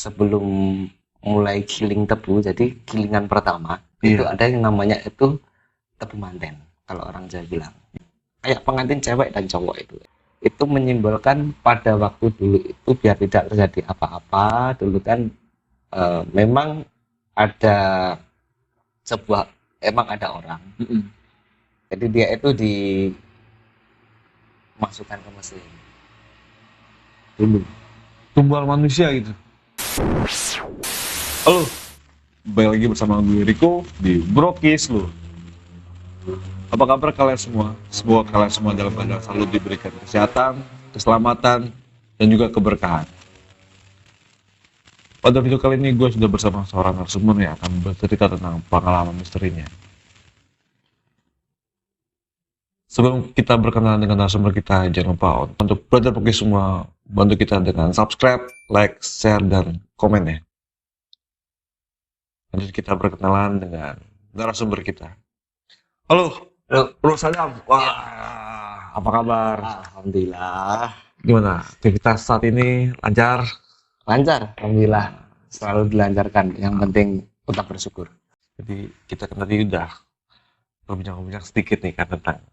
sebelum mulai giling tebu, jadi gilingan pertama itu Iya. ada yang namanya itu tebu manten kalau orang Jawa bilang. Kayak pengantin cewek dan cowok itu menyimbolkan pada waktu dulu itu biar tidak terjadi apa-apa dulu kan. Memang ada sebuah emang ada orang, jadi dia itu dimasukkan ke mesin dulu. Tumbuhan manusia gitu. Halo, kembali lagi bersama gue Riko di Brokis lu. Apa kabar kalian semua? Semoga kalian semua dalam keadaan selalu diberikan kesehatan, keselamatan, dan juga keberkahan. Pada video kali ini gue sudah bersama seorang narasumber yang akan bercerita tentang pengalaman misterinya. Sebelum kita berkenalan dengan narasumber kita, jangan lupa untuk Brother Brokis semua bantu kita dengan subscribe, like, share, dan komen ya. Lanjut kita berkenalan dengan narasumber kita. Halo, Bro Sadam. Wah, apa kabar? Alhamdulillah Gimana? Aktivitas saat ini lancar? lancar, alhamdulillah selalu dilancarkan. Yang penting tetap bersyukur. Jadi kita kan tadi udah berbincang-bincang sedikit nih kan tentang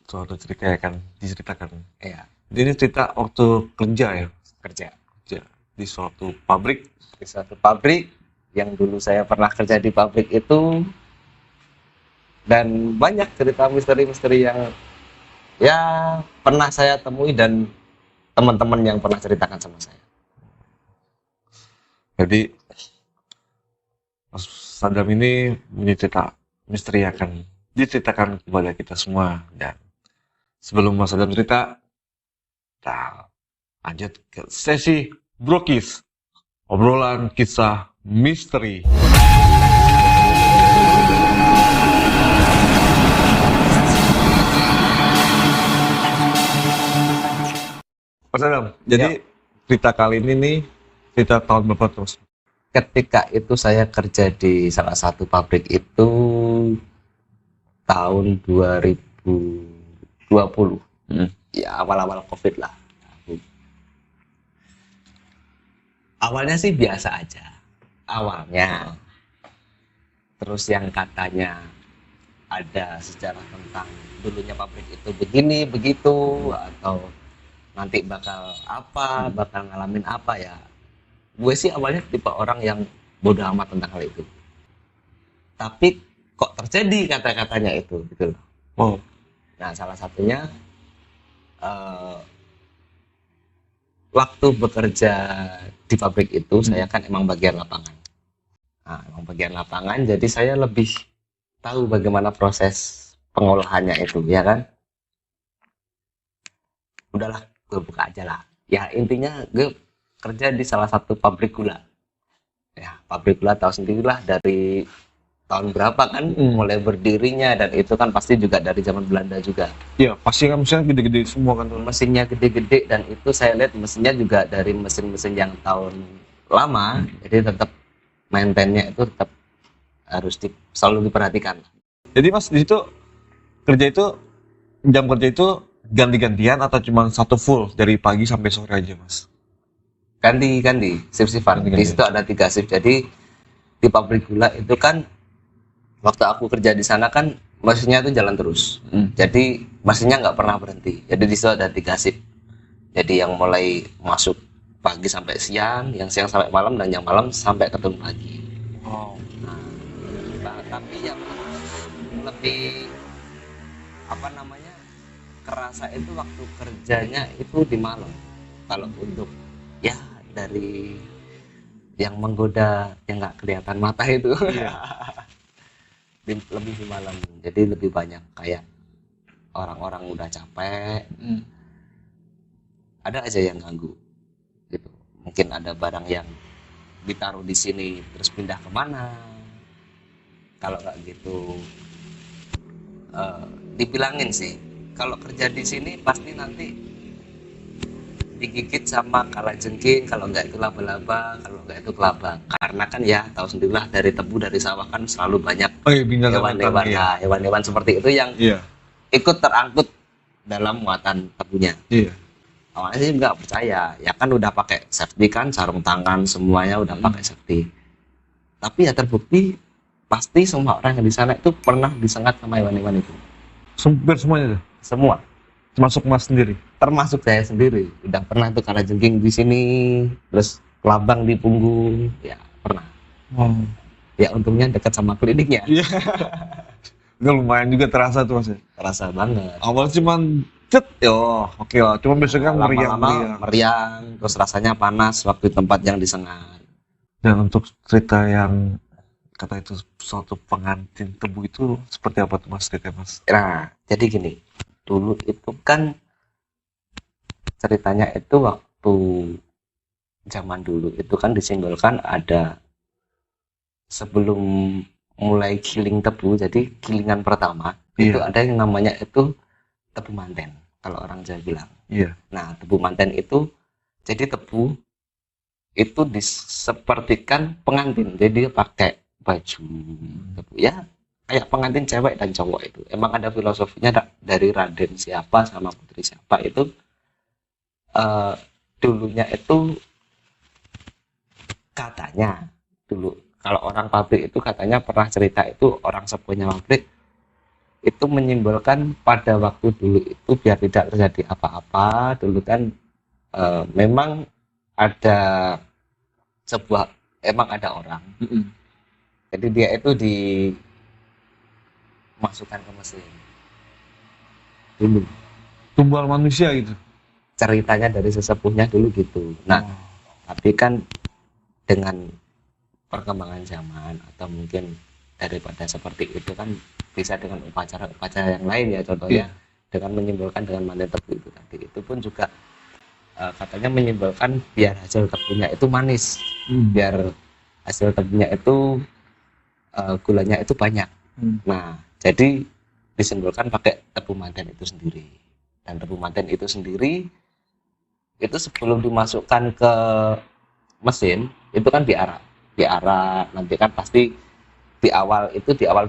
suatu cerita yang akan diceritakan. Ya, Jadi ini cerita waktu kerja ya, kerja kerja di suatu pabrik. di suatu pabrik yang dulu saya pernah kerja di pabrik itu, dan banyak cerita misteri-misteri yang ya pernah saya temui dan teman-teman yang pernah ceritakan sama saya. Jadi Mas Sadam ini punya cerita misteri yang akan diceritakan kepada kita semua. Dan sebelum Mas Sadam cerita, kita lanjut ke sesi Brokis, obrolan kisah misteri. Mas Sadam, jadi cerita kali ini nih cerita tahun berapa terus? Ketika itu saya kerja di salah satu pabrik itu tahun 2020. Ya awal-awal COVID lah. Awalnya sih biasa aja. Awalnya. Terus yang katanya ada sejarah tentang dulunya pabrik itu begini, begitu, atau nanti bakal apa, bakal ngalamin apa ya. Gue sih awalnya tipe orang yang bodoh amat tentang hal itu. Tapi kok terjadi kata-katanya itu gitu loh. Oh, Nah, salah satunya waktu bekerja di pabrik itu saya kan emang bagian lapangan. Nah, emang bagian lapangan, jadi saya lebih tahu bagaimana proses pengolahannya itu, ya kan? Udahlah, gue buka aja lah. Ya intinya gue kerja di salah satu pabrik gula. Ya, pabrik gula tahu sendirilah dari tahun berapa kan mulai berdirinya, dan itu kan pasti juga dari zaman Belanda juga. iya pasti kan mesinnya gede-gede semua kan tuh. Mesinnya gede-gede, dan itu saya lihat mesinnya juga dari mesin-mesin yang tahun lama, jadi tetap maintenance-nya itu tetap harus selalu diperhatikan. Jadi Mas di situ kerja itu jam kerja itu ganti-gantian atau cuma satu full dari pagi sampai sore aja Mas? Ganti shift-shiftan. Di situ ada 3 shift. Jadi di pabrik gula itu kan waktu aku kerja di sana kan mesinnya itu jalan terus. Jadi mesinnya nggak pernah berhenti. Jadi di situ ada 3 shift. Jadi yang mulai masuk pagi sampai siang, yang siang sampai malam, dan yang malam sampai ketemu pagi. Oh. Nah, tapi yang lebih apa namanya kerasa itu waktu kerjanya itu di malam. Kalau untuk ya dari yang menggoda yang nggak kelihatan mata itu, lebih di malam. Jadi lebih banyak kayak orang-orang udah capek, ada aja yang ganggu gitu. Mungkin ada barang yang ditaruh di sini terus pindah kemana. Kalau nggak gitu dibilangin sih, kalau kerja di sini pasti nanti digigit sama kalajengking, kalau nggak itu laba-laba, kalau nggak itu kelabang. Karena kan ya tahu sendirilah dari tebu, dari sawah kan selalu banyak hewan-hewan. Nah, hewan-hewan seperti itu yang ikut terangkut dalam muatan tebunya. Iya. awalnya sih nggak percaya, ya kan udah pakai safety kan, sarung tangan semuanya udah pakai safety, tapi ya terbukti pasti semua orang yang di sana itu pernah disengat sama hewan-hewan itu, Hampir semuanya tuh, semua, termasuk Mas sendiri. termasuk saya sendiri udah pernah tuh kalajengking di sini, terus kelabang di punggung, ya pernah. Wow. Ya untungnya dekat sama kliniknya, Iya. Itu lumayan juga terasa tuh Mas ya. terasa banget. Awal cuman cet, yo, oke lah. Cuma besoknya meriang. Lama-lama meriang, terus rasanya panas waktu tempat yang disengat. Dan untuk cerita yang kata itu suatu pengantin tebu itu seperti apa tuh Mas ceritanya Mas? Nah, jadi gini, dulu itu kan ceritanya itu waktu zaman dulu itu kan disimbolkan ada sebelum mulai giling tebu, jadi gilingan pertama itu Iya. ada yang namanya itu tebu manten kalau orang Jawa bilang. Iya. Nah, tebu manten itu jadi tebu itu disepertikan pengantin, jadi dia pakai baju tebu ya kayak pengantin cewek dan cowok. Itu emang ada filosofinya dari Raden siapa sama putri siapa itu, dulunya itu katanya dulu kalau orang pabrik itu katanya pernah cerita itu orang sepuhnya pabrik itu menyimbolkan pada waktu dulu itu biar tidak terjadi apa-apa dulu kan, memang ada sebuah emang ada orang, jadi dia itu dimasukkan ke mesin dulu, Tumbal manusia gitu. ceritanya dari sesepuhnya dulu gitu. Nah, tapi kan dengan perkembangan zaman atau mungkin daripada seperti itu kan bisa dengan upacara-upacara yang lain ya, contohnya dengan menyimbolkan dengan manten tebu itu tadi, itu pun juga katanya menyimbolkan biar hasil tebunya itu manis, biar hasil tebunya itu gulanya itu banyak. Nah, jadi disimbolkan pakai tebu manten itu sendiri, dan tebu manten itu sendiri itu sebelum dimasukkan ke mesin itu kan diarak nanti kan pasti di awal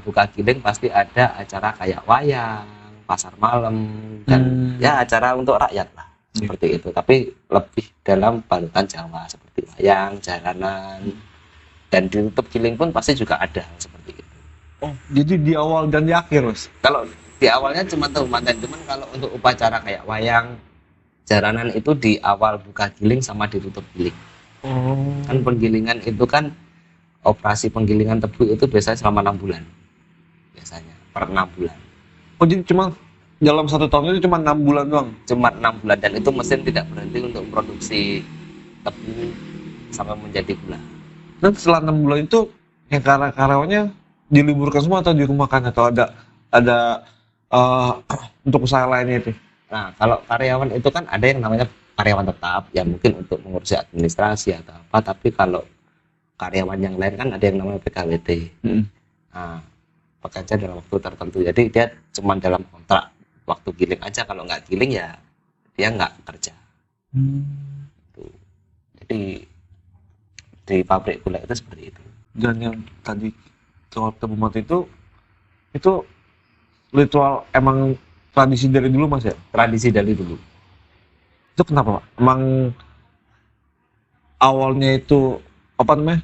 buka giling pasti ada acara kayak wayang, pasar malam, dan ya acara untuk rakyat lah seperti itu, tapi lebih dalam balutan Jawa seperti wayang, jalanan, dan ditutup giling pun pasti juga ada seperti itu. Oh, jadi di awal dan di akhir Mas? Kalau di awalnya cuma tebu manten, cuman kalau untuk upacara kayak wayang, jalanan itu di awal buka giling sama ditutup giling. Kan penggilingan itu kan operasi penggilingan tebu itu biasanya selama 6 bulan biasanya per 6 bulan. Oh, jadi cuma dalam 1 tahun itu cuma 6 bulan doang? Cuma 6 bulan, dan itu mesin tidak berhenti untuk memproduksi tebu sampai menjadi gula. Dan setelah 6 bulan itu yang karyawannya diliburkan semua atau dirumahkan atau ada untuk usaha lainnya itu? Nah, kalau karyawan itu kan ada yang namanya karyawan tetap ya, mungkin untuk mengurusi administrasi atau apa, tapi kalau karyawan yang lain kan ada yang namanya PKWT. Nah, bekerja dalam waktu tertentu, jadi dia cuma dalam kontrak waktu giling aja, kalau nggak giling ya dia nggak kerja. Tuh. Jadi di pabrik gula itu seperti itu. Dan yang tadi soal tebu mati itu ritual emang tradisi dari dulu Mas ya? Tradisi dari dulu. Itu kenapa Pak? Emang awalnya itu apa namanya?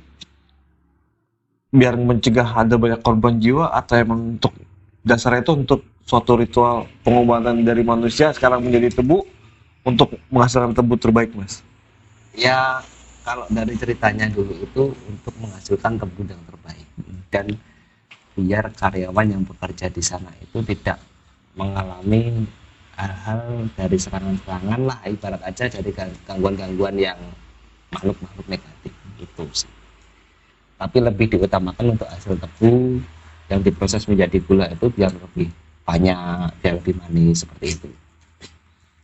Biar mencegah ada banyak korban jiwa atau emang untuk dasarnya itu untuk suatu ritual pengobatan dari manusia sekarang menjadi tebu untuk menghasilkan tebu terbaik Mas? Ya kalau dari ceritanya dulu itu untuk menghasilkan tebu yang terbaik, dan biar karyawan yang bekerja di sana itu tidak mengalami hal-hal dari serangan-serangan lah, ibarat aja dari gangguan-gangguan yang makhluk-makhluk negatif itu sih. Tapi lebih diutamakan untuk hasil tebu yang diproses menjadi gula itu biar lebih banyak, biar lebih manis seperti itu.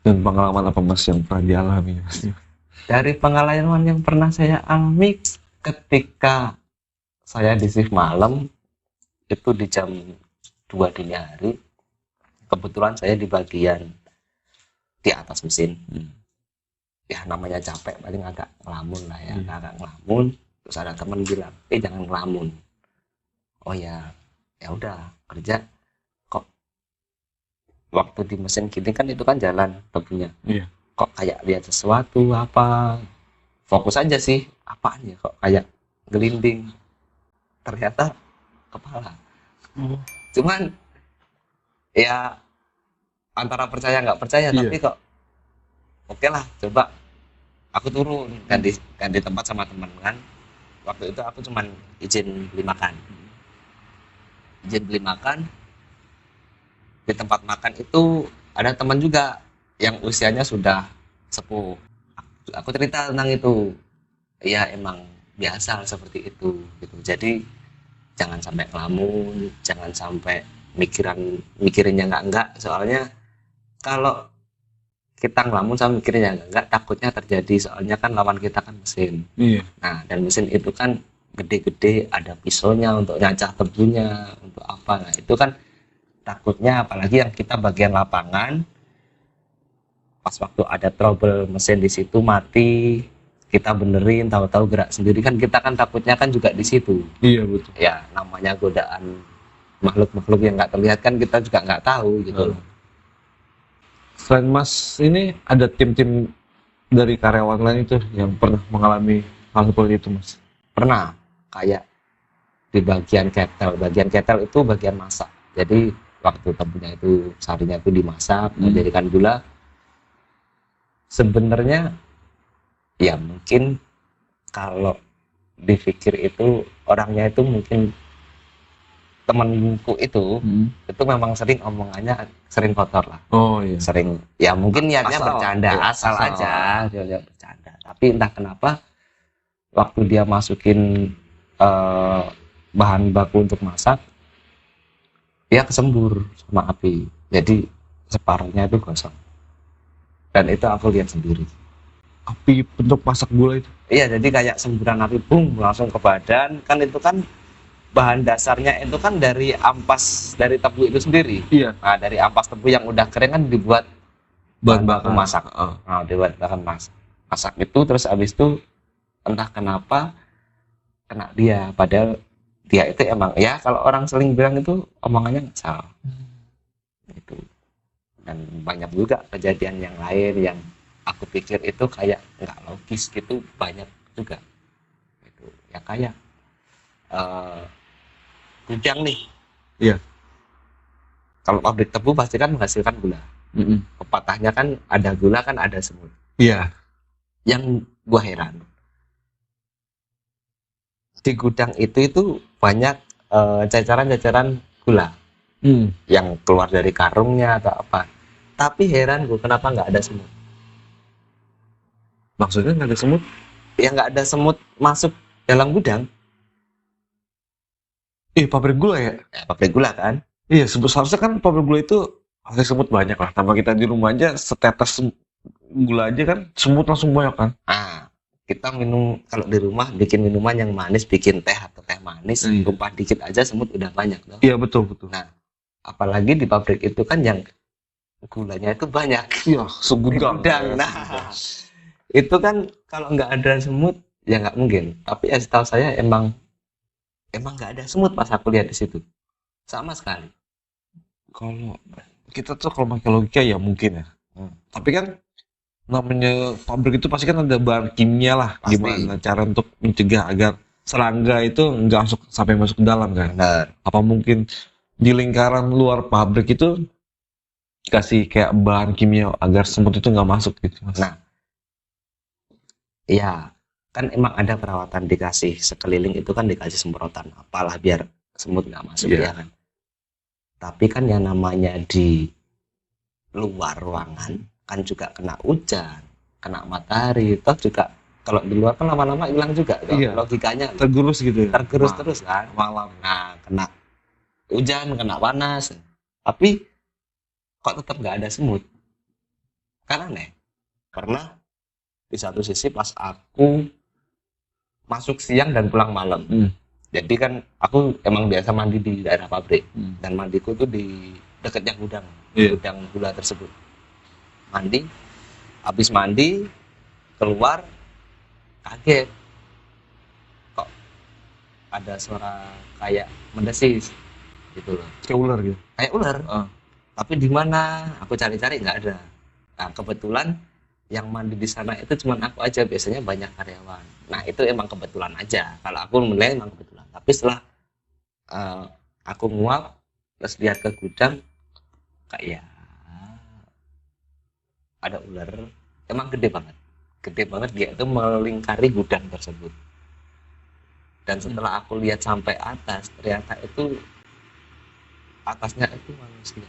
Dan pengalaman apa Mas yang pernah dialami Mas? Dari pengalaman yang pernah saya alami ketika saya di shift malam itu di jam 2 dini hari, kebetulan saya di bagian di atas mesin. Ya namanya capek, paling agak ngelamun lah ya, agak ngelamun. Terus ada teman bilang, jangan ngelamun. Oh ya, ya udah kerja. Kok waktu di mesin gini kan itu kan jalan tebunya. Iya. kok kayak lihat sesuatu apa, fokus aja sih apaan ya kok kayak gelinding, ternyata kepala. Cuman ya antara percaya nggak percaya, Iya. tapi kok oke lah coba aku turun ganti tempat sama teman kan. Waktu itu aku cuman izin beli makan, di tempat makan itu ada teman juga yang usianya sudah sepuh. Aku cerita tentang itu, ya emang biasa seperti itu gitu. Jadi jangan sampai ngelamun, jangan sampai mikirinnya enggak, soalnya kalau kita ngelamun sama mikirinnya enggak, takutnya terjadi, soalnya kan lawan kita kan mesin. Iya. Nah, dan mesin itu kan gede-gede, ada pisaunya untuk nyacah tebunya, untuk apa. Nah, itu kan takutnya, apalagi yang kita bagian lapangan, pas waktu ada trouble mesin di situ mati, kita benerin, tahu-tahu gerak sendiri kan, kita kan takutnya kan juga di situ. Iya betul. Ya, namanya godaan makhluk-makhluk yang nggak terlihat kan kita juga nggak tahu gitu. Selain Mas ini ada tim-tim dari karyawan lain itu yang pernah mengalami hal seperti itu Mas? Pernah kayak di bagian ketel itu bagian masak. Jadi waktu tebunya itu, sarinya itu dimasak, menjadikan gula. Sebenarnya ya mungkin kalau dipikir itu orangnya itu mungkin temanku itu memang sering omongannya sering kotor lah. Oh iya. Sering ya mungkin niatnya Asal, bercanda, iya, asal asal. aja dia bercanda. Tapi entah kenapa waktu dia masukin bahan baku untuk masak, dia kesembur sama api. Jadi separuhnya itu gosong. Dan itu aku lihat sendiri. Api untuk masak gula itu? Iya, jadi kayak semburan api bung langsung ke badan. Kan itu kan bahan dasarnya itu kan dari ampas dari tebu itu sendiri. Iya. Nah, dari ampas tebu yang udah kering kan dibuat bahan baku masak. Nah, dibuat bahan masak itu, terus habis itu entah kenapa kena dia, padahal dia itu emang ya kalau orang sering bilang itu omongannya nggak salah. Itu. Dan banyak juga kejadian yang lain yang aku pikir itu kayak nggak logis gitu, banyak juga. Itu ya kayak gudang nih. Iya. Kalau pabrik tebu pasti kan menghasilkan gula. Pepatahnya kan ada gula kan ada semut. Iya. Yang gua heran, di gudang itu banyak cacaran-cacaran gula yang keluar dari karungnya atau apa. Tapi heran gue kenapa nggak ada semut. Maksudnya nggak ada semut? Ya nggak ada semut masuk dalam gudang. Pabrik gula ya? Ya, pabrik gula kan. Iya, seharusnya kan pabrik gula itu pasti semut banyak lah. Tambah kita di rumah aja setetes gula aja kan semut langsung banyak kan. Kita minum kalau di rumah bikin minuman yang manis, bikin teh atau teh manis, tumpah dikit aja semut udah banyak loh. Iya betul. Nah, apalagi di pabrik itu kan yang gulanya itu banyak. Iya, segudang. Nah, itu kan kalau nggak ada semut ya nggak mungkin. Tapi setahu saya emang nggak ada semut pas aku lihat di situ, sama sekali. Kalau kita tuh kalau pakai logika ya mungkin ya. Tapi kan namanya pabrik itu pasti kan ada bahan kimia lah. Pasti. Gimana cara untuk mencegah agar serangga itu nggak sampai masuk ke dalam kan? Benar. Apa mungkin di lingkaran luar pabrik itu kasih kayak bahan kimia agar semut itu nggak masuk gitu? Nah, iya kan emang ada perawatan, dikasih sekeliling itu kan dikasih semprotan apalah biar semut nggak masuk ya kan. Tapi kan yang namanya di luar ruangan kan juga kena hujan, kena matahari, toh juga kalau di luar kan lama-lama hilang juga, Iya. Logikanya Tergerus gitu ya? tergerus terus kan malam. Nah, kena hujan, kena panas, tapi kok tetap nggak ada semut, kan aneh. Karena di satu sisi pas aku masuk siang dan pulang malam, jadi kan aku emang biasa mandi di daerah pabrik, dan mandiku tuh di dekatnya gudang, gudang gula tersebut. Mandi, habis mandi keluar kaget kok ada suara kayak mendesis gitu loh, Kayak ular gitu? kayak ular. Tapi di mana aku cari-cari nggak ada. Nah, kebetulan yang mandi di sana itu cuma aku aja, biasanya banyak karyawan. Nah itu emang kebetulan aja, kalau aku menilai emang kebetulan. Tapi setelah eh, aku nguap terus lihat ke gudang, kayak ada ular, emang gede banget, dia itu melingkari gudang tersebut. Dan setelah aku lihat sampai atas, ternyata itu atasnya itu manusia.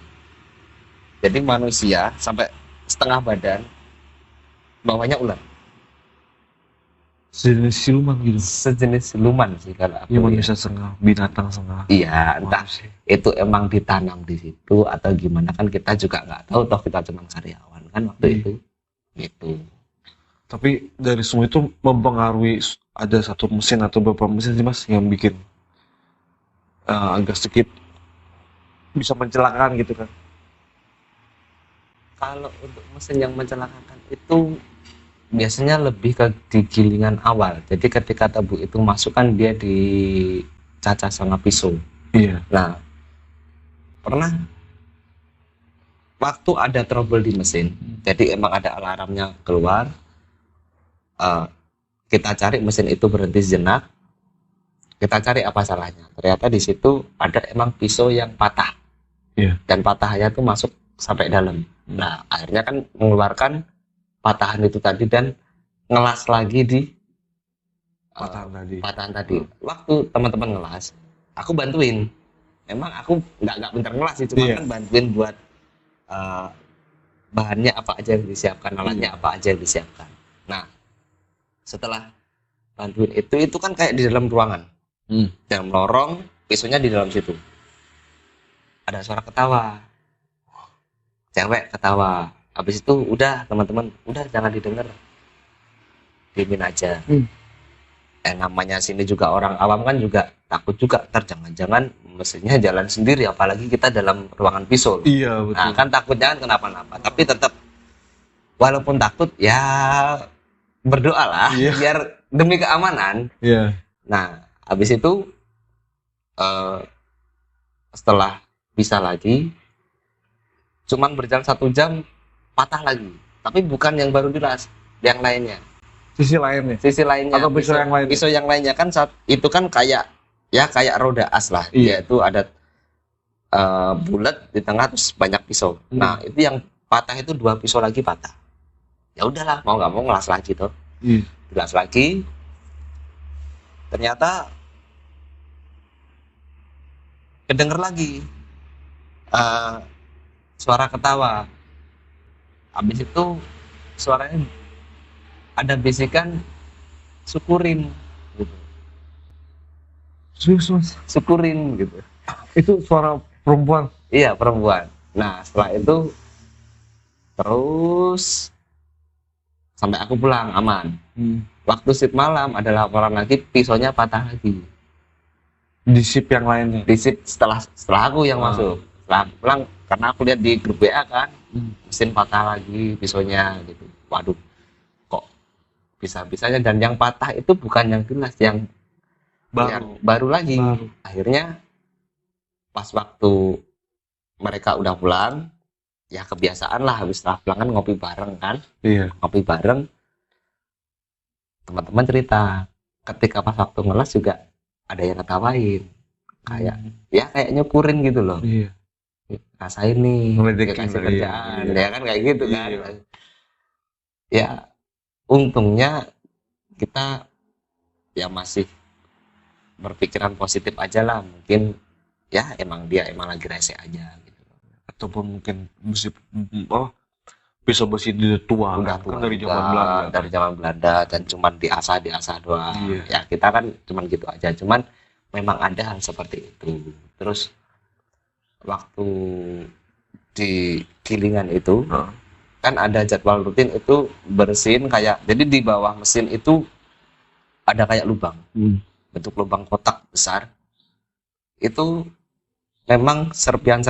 Jadi manusia sampai setengah badan, bawahnya ular. Sejenis siluman gitu. Sejenis siluman sih kalau aku Ya lihat. manusia setengah binatang setengah Iya, entah manusia. itu emang ditanam di situ atau gimana, kan kita juga nggak tahu, toh kita cuma karyawan kan waktu Iya. itu. Gitu. Tapi dari semua itu mempengaruhi ada satu mesin atau beberapa mesin sih mas yang bikin agak sedikit bisa mencelakakan gitu kan. Kalau untuk mesin yang mencelakakan itu biasanya lebih ke di gilingan awal. Jadi ketika tebu itu masuk kan dia dicacah sama pisau. Iya. Nah, pernah waktu ada trouble di mesin, jadi emang ada alarmnya keluar, kita cari mesin itu berhenti sejenak, kita cari apa salahnya. Ternyata di situ ada emang pisau yang patah. Iya. Dan patahnya tuh masuk sampai dalam. Nah, akhirnya kan mengeluarkan patahan itu tadi dan ngelas lagi di patahan tadi. Waktu teman-teman ngelas, aku bantuin. Emang aku nggak pintar ngelas sih, cuma Iya. kan bantuin buat bahannya apa aja yang disiapkan, alatnya apa aja yang disiapkan. Nah, setelah bantuin itu kan kayak di dalam ruangan, dalam lorong, pisaunya di dalam situ. Ada suara ketawa, cewek ketawa. Habis itu udah teman-teman, udah jangan didengar, diemin aja. Namanya sini juga orang awam kan juga takut juga, ntar jangan-jangan mesinnya jalan sendiri, apalagi kita dalam ruangan pisau. Iya betul. Nah kan takutnya kan kenapa-napa, tapi tetap walaupun takut ya berdoa lah, Iya. biar demi keamanan. Iya. Nah habis itu setelah bisa lagi, cuman berjalan 1 jam patah lagi, tapi bukan yang baru dilas, yang lainnya. Sisi lainnya. Sisi lainnya Atau pisau yang lainnya. pisau yang lainnya kan saat itu kan kayak roda as lah. Iya. Yaitu ada bulat di tengah terus banyak pisau. Nah itu yang patah itu 2 pisau lagi patah. Ya udahlah, mau nggak mau ngelas lagi tuh. Iya. Gelas lagi, ternyata kedenger lagi suara ketawa. Habis itu suaranya ada bisikan, syukurin gitu. Serius mas? Syukurin gitu. Itu suara perempuan. Iya, perempuan. Nah setelah itu terus sampai aku pulang aman. Waktu shift malam ada laporan lagi, pisaunya patah lagi Di sip yang lainnya. di shift setelah aku yang masuk. Setelah aku pulang, karena aku lihat di grup WA kan, mesin patah lagi pisaunya gitu. Waduh, kok bisa-bisanya. Dan yang patah itu bukan yang jelas, yang baru lagi. Akhirnya pas waktu mereka udah pulang, ya kebiasaan lah habis setelah pulang kan ngopi bareng kan. Iya. Ngopi bareng, teman-teman cerita ketika pas waktu ngelas juga ada yang ngetawain, kayak ya kayak nyukurin gitu loh. Iya. Rasain nih, Ngeledekin kasih lah, kerjaan, iya. ya kan kayak gitu kan. Iya. Ya untungnya kita ya masih berpikiran positif aja lah, mungkin ya emang dia lagi rese aja gitu. Ataupun mungkin pisau besi itu tua, Udah kan tua dari juga, zaman Belanda. dari zaman Belanda, dan cuman diasah doang. Iya. Ya kita kan cuman gitu aja, cuman memang ada hal seperti itu. Terus waktu di gilingan itu kan ada jadwal rutin itu bersihin, kayak jadi di bawah mesin itu ada kayak lubang, bentuk lubang kotak besar. Itu memang serpihan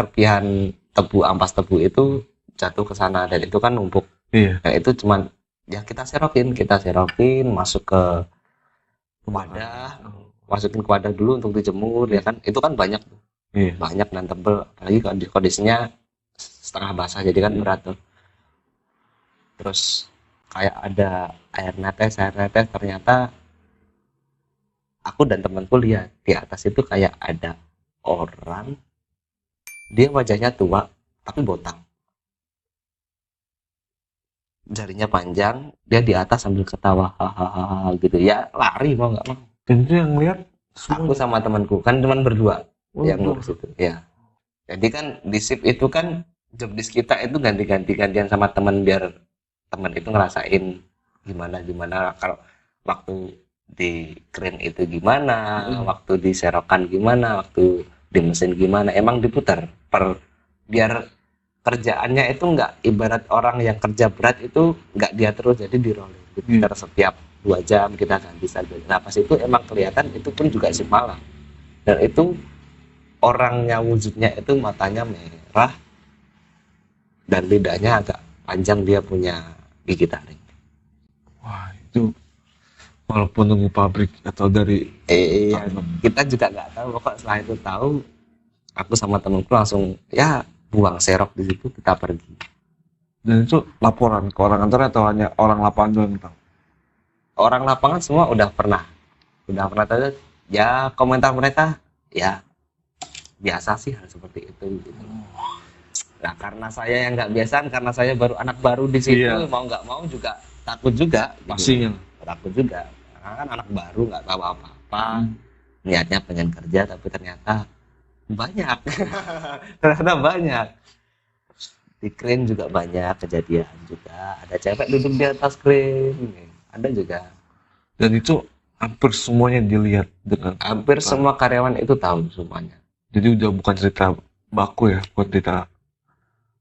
tebu, ampas tebu itu jatuh ke sana, dan itu kan numpuk. Iya. Nah itu cuman ya kita serokin masuk ke wadah, masukin ke wadah dulu untuk dijemur, ya kan. Itu kan banyak, Iya. banyak dan tebel, apalagi kalau kondisinya setengah basah, jadi kan berat tuh. Terus kayak ada air netes, ternyata aku dan temanku lihat di atas itu kayak ada orang, dia wajahnya tua tapi botak, jarinya panjang, dia di atas sambil ketawa hahaha gitu ya, lari mau nggak mau. Dan itu yang lihat Aku semua. sama temanku kan cuman berdua yang Waduh. ngurus itu ya. Jadi kan di shift itu kan job desk kita itu gantian sama teman, biar teman itu ngerasain gimana gimana kalau waktu di crane itu gimana, waktu di serokan gimana, waktu di mesin gimana, emang diputar biar kerjaannya itu nggak ibarat orang yang kerja berat itu nggak dia terus, jadi di rolling diputar setiap 2 jam kita ganti sambil. Nah pas itu emang kelihatan itu pun juga si malam, dan itu orangnya wujudnya itu matanya merah dan lidahnya agak panjang, dia punya gigi taring. Wah, itu walaupun nunggu pabrik atau dari Iya, kita juga nggak tahu, pokok setelah itu tahu, aku sama temenku langsung ya buang serok di situ, kita pergi. dan itu laporan ke orang kantor atau hanya orang lapangan doang tahu? Orang lapangan semua udah pernah tahu ya, komentar mereka ya biasa sih hal seperti itu gitu. Nah karena saya yang nggak biasa, karena saya baru anak baru di situ, Iya. mau nggak mau juga takut juga gitu. Pastinya. Takut juga karena kan anak baru nggak tahu apa-apa, niatnya pengen kerja tapi ternyata banyak ternyata banyak di crane juga banyak kejadian juga, ada cewek duduk di atas crane, ada juga. Dan itu hampir semuanya dilihat dengan Hampir semua karyawan itu tahu semuanya. jadi udah bukan cerita baku ya, bukan cerita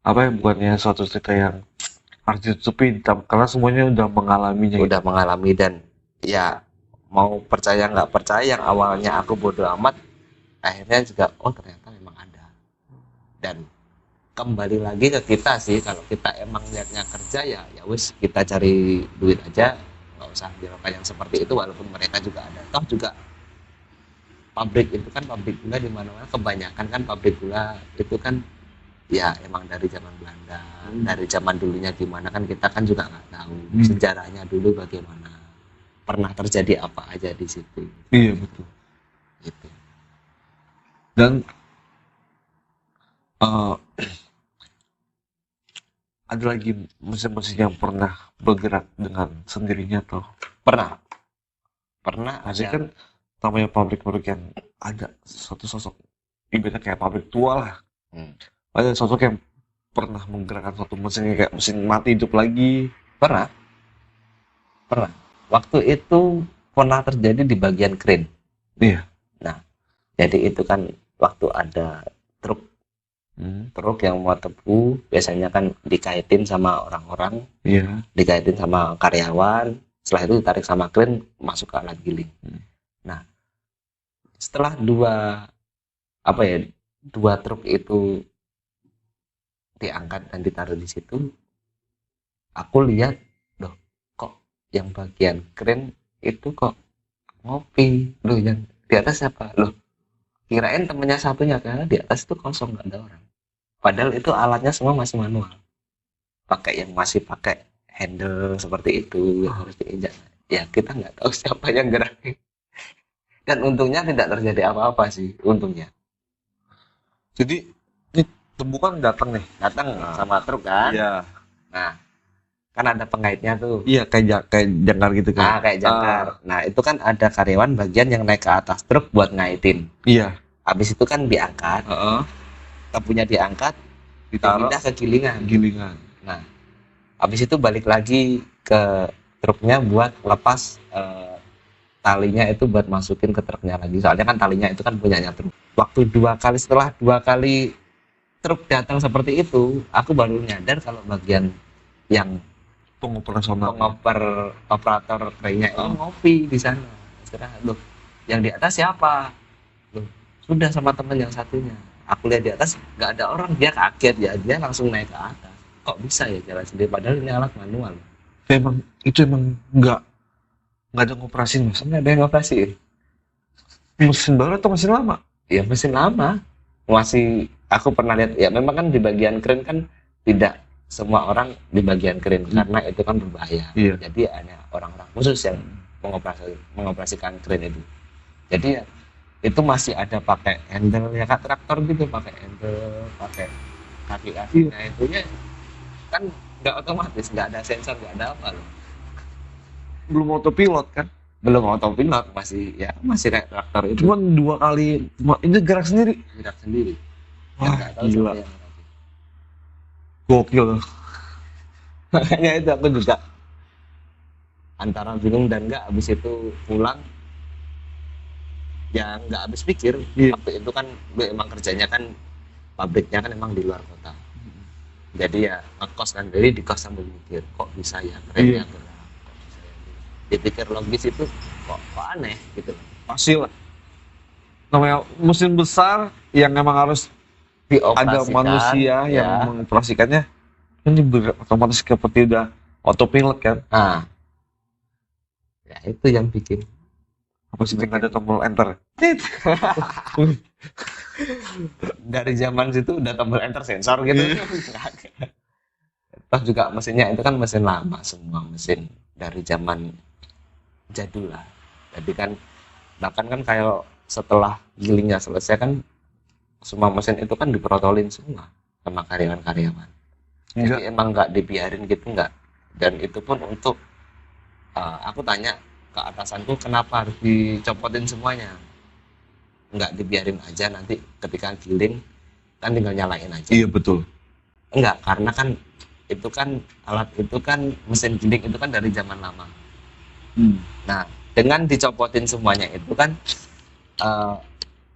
apa ya, bukannya suatu cerita yang harus ditutupi karena semuanya udah mengalaminya. Udah mengalami, dan ya mau percaya nggak percaya, yang awalnya aku bodoh amat, akhirnya juga oh ternyata memang ada. Dan kembali lagi ke kita sih, kalau kita emang niatnya kerja ya wis kita cari duit aja, nggak usah birokrat yang seperti itu, walaupun mereka juga ada. Toh juga pabrik itu kan pabrik gula di mana-mana, kebanyakan kan pabrik gula itu kan ya emang dari zaman Belanda, dari zaman dulunya gimana kan kita kan juga nggak tahu sejarahnya dulu bagaimana, pernah terjadi apa aja di situ. Iya betul. Gitu. Dan ada lagi mesin-mesin yang pernah bergerak dengan sendirinya atau Pernah masih ada. kan namanya pabrik-pabrik yang ada satu sosok ibaratnya kayak pabrik tua lah. Ada sosok yang pernah menggerakkan suatu mesin kayak mesin mati hidup lagi. Pernah waktu itu pernah terjadi di bagian crane. Iya. Nah jadi itu kan waktu ada truk yang mau tebu, biasanya kan dikaitin sama orang-orang, Iya. dikaitin sama karyawan, setelah itu ditarik sama crane masuk ke alat giling. Nah setelah dua truk itu diangkat dan ditaruh di situ, aku lihat loh kok yang bagian crane itu kok ngopi, loh yang di atas siapa, loh kirain temennya satunya, karena di atas itu kosong, nggak ada orang, padahal itu alatnya semua masih manual, yang masih pakai handle seperti itu yang harus diinjak. Ya kita nggak tahu siapa yang gerakin, dan untungnya tidak terjadi apa-apa sih, untungnya. Jadi ini temukan datang sama truk kan. Iya. Nah kan ada pengaitnya tuh. Iya kayak jangkar gitu kan. Kayak jangkar. Nah itu kan ada karyawan bagian yang naik ke atas truk buat ngaitin. Iya. Habis itu kan diangkat, tebunya diangkat, dipindah ke gilingan. Nah habis itu balik lagi ke truknya buat lepas talinya itu buat masukin ke truknya lagi, soalnya kan talinya itu kan punyanya truk. Waktu setelah dua kali truk datang seperti itu, aku baru nyadar kalau bagian yang operator crane-nya itu ngopi di sana. Istirahat. Loh, yang di atas siapa? Loh, sudah sama teman yang satunya. Aku lihat di atas nggak ada orang, dia kaget ya, dia langsung naik ke atas. Kok bisa ya jalan sendiri, padahal ini alat manual. Itu emang nggak ada ngoperasin, mas? Nggak ada yang ngoperasi. Mesin baru atau mesin lama? Ya mesin lama. Masih aku pernah lihat ya, memang kan di bagian crane kan tidak semua orang di bagian crane karena itu kan berbahaya. Iya. Jadi hanya orang-orang khusus yang mengoperasikan crane itu. Jadi ya, itu masih ada pakai handle ya kayak traktor gitu, pakai handle, pakai kaki-kakinya itunya kan nggak otomatis, nggak ada sensor, nggak ada apa loh. Belum autopilot kan? Belum autopilot, masih kayak traktor itu Cuman 2 kali ini gerak sendiri. gerak sendiri. Wah, Nggak tahu gila. siapa yang ngerti. Gokil. Makanya itu aku juga antara bingung dan nggak, habis itu pulang ya nggak habis pikir. Iya. Waktu itu kan emang kerjanya kan pabriknya kan emang di luar kota, jadi ya ngekos kan, jadi di kos sambil mikir kok bisa ya kerennya gerak, kok bisa ya gitu. Dipikir logis itu kok aneh gitu. Pasti lah. Namanya mesin besar yang emang harus ada Dioperasikan, manusia yang ya. mengoperasikannya. Ini otomatis seperti udah autopilot kan? Nah, ya itu yang bikin Apa sih nggak ada tombol enter? dari zaman situ udah tombol enter sensor gitu. Nggak ada. Toh juga mesinnya itu kan mesin lama, semua mesin dari zaman jadul lah. Jadi kan bahkan kan kayak setelah gilingnya selesai kan semua mesin itu kan diprotolin semua sama karyawan-karyawan. Jadi emang nggak dibiarin gitu, nggak. Dan itu pun untuk aku tanya ke atasanku kenapa harus dicopotin semuanya, nggak dibiarin aja nanti ketika giling kan tinggal nyalain aja. Iya betul. Enggak, karena kan itu kan alat itu kan mesin giling itu kan dari zaman lama. Nah, dengan dicopotin semuanya itu kan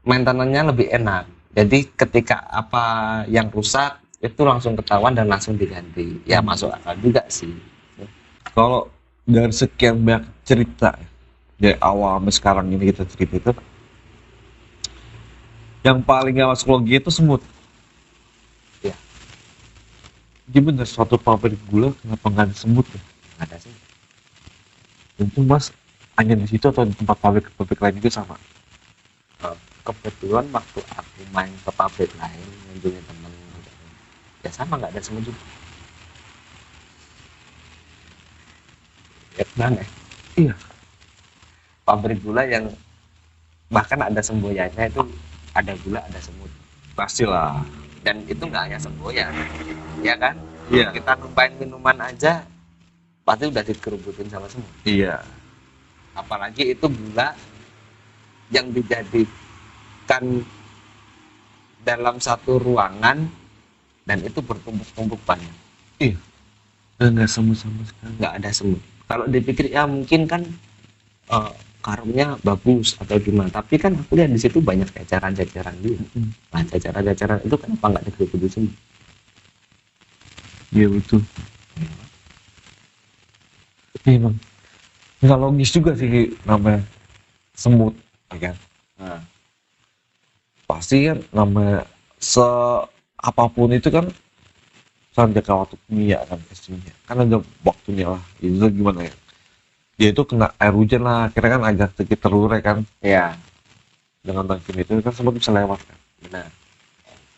maintenance-nya lebih enak. Jadi ketika apa yang rusak itu langsung ketahuan dan langsung diganti. Ya masuk akal juga sih. Kalau dari sekian banyak cerita dari awal sampai sekarang ini kita cerita itu, yang paling gak masuk logika itu semut. Ya. Gimana suatu pabrik gula kenapa nggak ada semut ya? Nggak ada sih. Itu mas hanya di situ atau di tempat pabrik lain juga sama? Kebetulan waktu aku main ke pabrik lain ngunjungi temen, ya sama nggak ada semut juga. Ya aneh. Iya. Pabrik gula yang bahkan ada semboyannya itu, ada gula ada semut. Pastilah. Dan itu nggak hanya semboyan, ya kan? Iya. Kita numpain minuman aja pasti udah dikerubutin sama semut. Iya. Apalagi itu gula yang dijadikan dalam satu ruangan dan itu bertumpuk-tumpuk banyak. Iya. Dan nggak semut sama sekali. Nggak ada semut. Kalau dipikir ya mungkin kan karungnya bagus atau gimana, tapi kan aku lihat di situ banyak jajaran-jajaran dia. Nah, jajaran-jajaran itu kenapa nggak dikerubutin semut? Iya betul. Iya bang. Nggak logis juga sih namanya semut, ya kan? Nah, Pasti kan namanya apapun itu kan jangka waktu kimia kan pastinya. Kan ada waktunya lah. Itu gimana ya? Dia itu kena air hujan lah, akhirnya kan agak sedikit terurai kan. ya Dengan tangki itu kan semut bisa lewat kan. benar.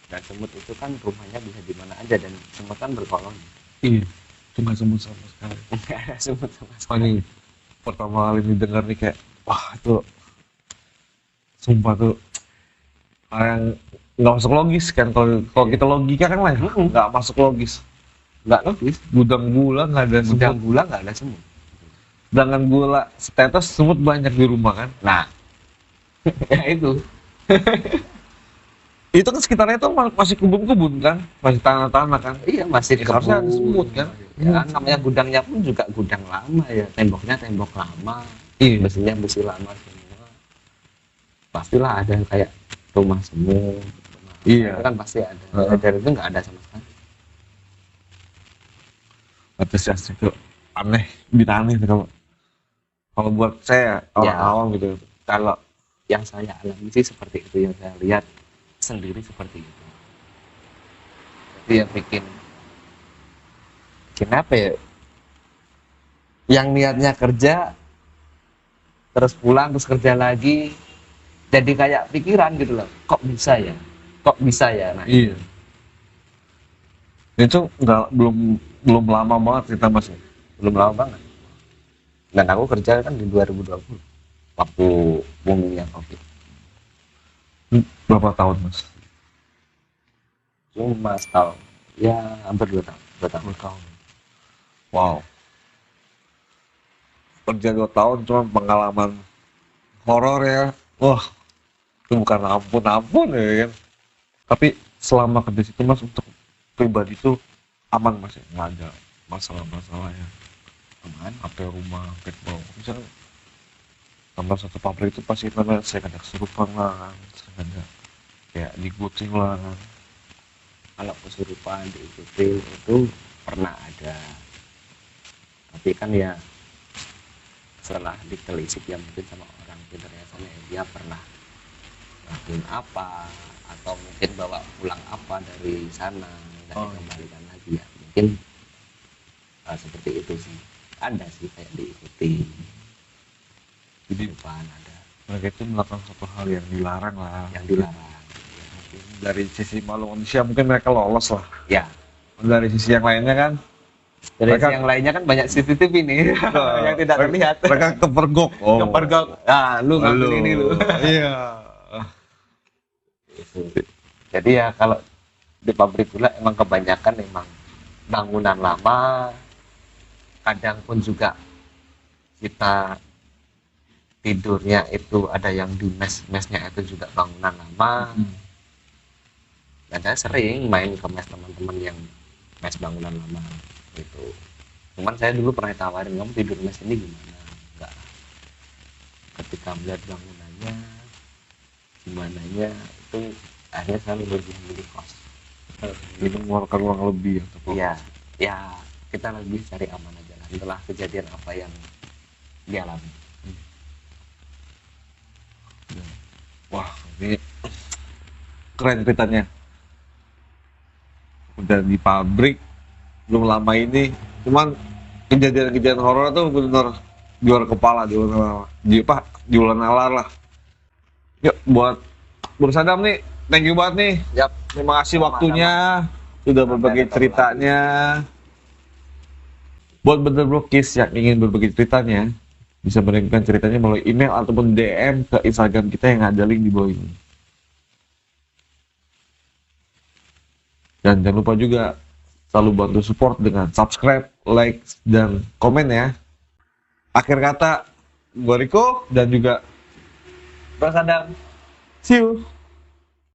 Dan semut itu kan rumahnya bisa di mana aja dan semut kan berkoloni. Iya. Itu nggak semut sama sekali. Nggak ada semut sama Wah sekali. nih pertama kali didengar nih kayak wah itu sumpah tuh hal yang nggak masuk logis kan. Kalau kita logika kan lain, nggak masuk logis. Nggak logis. Gudang gula nggak ada Gudang semut. gula nggak ada semut. Sedangkan gula setetes semut banyak di rumah kan. Nah, ya itu. Itu kan sekitarnya tuh masih kebun-kebun kan, masih tanah-tanah kan. Iya masih Ya, harusnya ada kebun. semut kan. Ya namanya gudangnya pun juga gudang lama ya, temboknya tembok lama, Iya. besinya besi lama semua. Pastilah ada kayak rumah semut. Rumah Iya. apa, kan pasti ada. Heeh. Dari itu nggak ada sama sekali. Antusias itu aneh, bisa aneh tuh kalau buat saya orang Ya. awam gitu. Kalau yang saya alami sih seperti itu, yang saya lihat sendiri seperti itu. Jadi ya bikin apa ya? Yang niatnya kerja terus pulang terus kerja lagi, jadi kayak pikiran gitu loh. Kok bisa ya? Kok bisa ya? Nah, Iya. Itu nggak belum lama banget kita Mas. Belum lama banget. Dan aku kerja kan di 2020 waktu boomingnya COVID. Berapa tahun Mas? Cuma setahun, ya hampir 2 tahun. 2 tahun. 2 tahun. Wow. Kerja 2 tahun cuma pengalaman horor ya. Wah, itu bukan ampun-ampun ya kan. Tapi selama kerja situ Mas untuk pribadi itu aman Mas ya, nggak ada masalah-masalah ya. Aman. Sampai rumah, sampai ke bawah. Misalnya tambah satu pabrik itu pasti namanya saya ada kesurupan lah, saya ada kayak diikutin lah kan. Kalau kesurupan diikuti itu pernah ada, tapi kan ya setelah ditelisik ya mungkin sama orang pintar ya sana ya, dia pernah lakuin apa atau mungkin bawa pulang apa dari sana nggak dikembalikan lagi ya mungkin seperti itu sih, ada sih kayak diikuti. Jadi Kesurupan ada mereka itu melakukan suatu hal yang dilarang lah. yang dilarang Mungkin dari sisi makhluk manusia mungkin mereka lolos lah. ya. Dari sisi yang lainnya kan Dari mereka- yang lainnya kan banyak CCTV nih yang tidak terlihat. mereka kepergok. Kepergok. Ah, lu ngambil ini lu. Iya. Gitu. Jadi ya kalau di pabrik gula emang kebanyakan emang bangunan lama, kadang pun juga kita tidurnya itu ada yang di mesnya itu juga bangunan lama. Dan saya sering main ke mes teman-teman yang mes bangunan lama gitu. Cuman saya dulu pernah tawarin, kamu tidur mes ini gimana? Enggak. Ketika melihat bangunannya gimananya itu akhirnya saya lebih memilih kos. Itu mengeluarkan uang lebih atau Iya, ya kita lebih cari aman aja lah setelah kejadian apa yang dialami. wah ini keren ceritanya. Udah di pabrik belum lama ini, cuman kejadian-kejadian horor tuh benar di luar kepala, di luar nalar lah. Yuk buat Bro Sadam nih, thank you banget nih. Yap, Terima kasih Sama-sama. waktunya, sudah berbagi ketemu ceritanya. Buat bener-bener yang ingin berbagi ceritanya, bisa mengirimkan ceritanya melalui email ataupun DM ke Instagram kita yang ada link di bawah ini. Dan jangan lupa juga selalu bantu support dengan subscribe, like, dan komen ya. Akhir kata, gua Riko dan juga Bro Sadam. see you.